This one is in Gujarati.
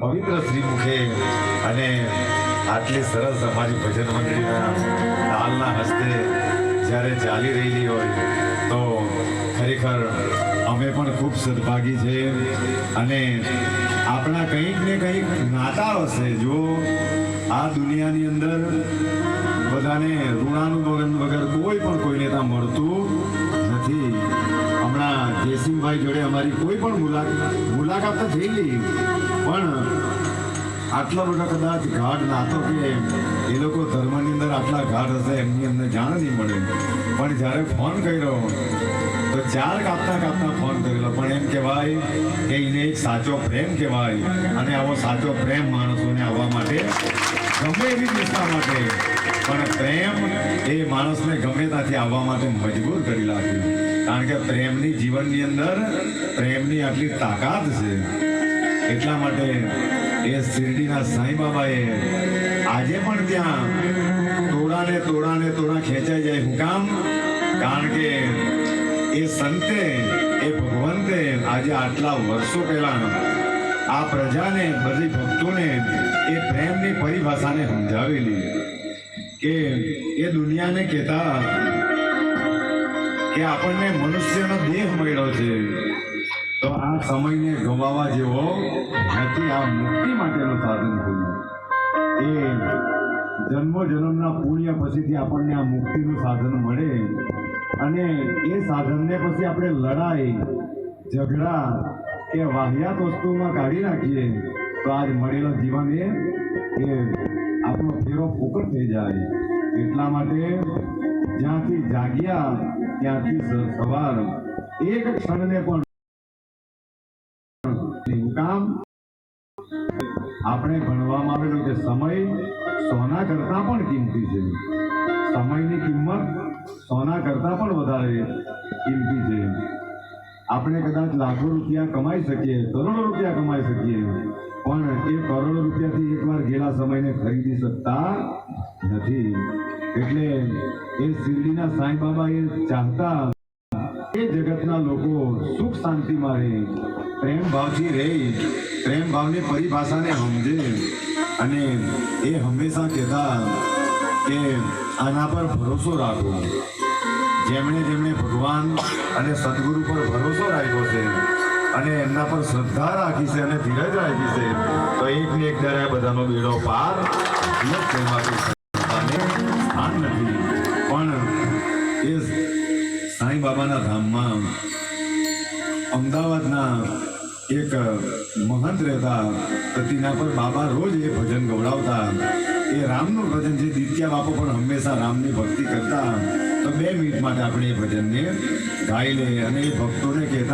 પવિત્ર શ્રીમુખે અને આટલી સરસ અમારી ભજન મંડળીના તાલના હસ્તે જ્યારે ચાલી રહેલી હોય તો ખરેખર અમે પણ ખૂબ સદભાગી છે. અને આપણા કંઈક ને કંઈક નાતા હશે. જો આ દુનિયાની અંદર બધાને ઋણાનુબંધન વગર કોઈ પણ કોઈને ત્યાં મળતું નથી. હમણાં જયસિંહભાઈ જોડે અમારી કોઈ પણ મુલાકાત તો થયેલી, પણ આટલા બધા કદાચ ઘાટ નાતો કે એ લોકો ધર્મની અંદર આટલા ઘાટ હશે એમની અમને જાણ નહીં મળે. પણ જ્યારે ફોન કર્યો તો ચાર કાપતા ફોન કરેલો, પણ એમ કહેવાય કે એને એક સાચો પ્રેમ કહેવાય. અને આવો સાચો પ્રેમ માણસોને આવવા માટે ગમે એવી દિશા માટે, પણ પ્રેમ એ માણસને ગમે ત્યાંથી આવવા માટે મજબૂર કરી નાખ્યું. કારણ કે પ્રેમની જીવનની અંદર પ્રેમની આટલી તાકાત છે. એટલા માટે એ શિરડીના સાંઈ બાબાએ આજે પણ ત્યાં તોડા ખેંચાઈ જાય. હું કામ? કારણ કે એ સંતે એ ભગવંતે આજે આટલા વર્ષો પહેલા આ પ્રજાને બધી ભક્તોને એ પ્રેમની પરિભાષાને સમજાવેલી કે એ દુનિયાને કહેતા કે આપણને મનુષ્યનો દેહ મળ્યો છે તો આ સમયને ગમાવા જેવો નથી. આ મુક્તિ માટેનું સાધન થયું. એ જન્મના પુણ્ય પછીથી આપણને આ મુક્તિનું સાધન મળે અને એ સાધનને પછી આપણે લડાઈ ઝઘડા કે વાહિયાત વસ્તુમાં કાઢી નાખીએ તો આજ મળેલા જીવન એ આપણો ફેરો ફોકટ થઈ જાય. એટલા માટે જ્યાંથી જાગ્યા ત્યાંથી સવાર એક ક્ષણને પણ કામ આપણે ભણવામાં આવેલું કે સમય સોના કરતા પણ કિંમતી છે. સમયની કિંમત સોના કરતા પણ વધારે કિંમતી છે. આપણે કદાચ લાખો રૂપિયા કમાઈ શકીએ, કરોડો રૂપિયા કમાઈ શકીએ, પણ એ કરોડો રૂપિયાથી એકવાર ગયેલા સમયને ખરીદી શકતા નથી. એટલે એ શિરડીના સાંઈ બાબા એ ચાહતા એ જગતના લોકો સુખ શાંતિમાં રહે, પ્રેમ ભાવથી રહે, પ્રેમ ભાવની પરિભાષાને સમજે. અને એ હંમેશા કહેતા કે આના પર ભરોસો રાખો. જેમણે ભગવાન અને સદગુરુ પર ભરોસો રાખ્યો છે અને એમના પર શ્રદ્ધા રાખી છે અને ધીરજ રાખી છે તો એક ને એક દાડે બધાનો બેડો પાર સ્થાન નથી. પણ એ સાંઈ બાબાના ધામમાં અમદાવાદના એક મહંત રહેતા તેના પર બાબા રોજ એ ભજન ગવડાવતા. એ રામનું ભજન છે. દિત્યા બાપુ પણ હંમેશા રામની ભક્તિ કરતા. તો 2 મિનિટ માટે આપણે એ ભજનને ગાઈ લે અને એ ભક્તોને કહેતા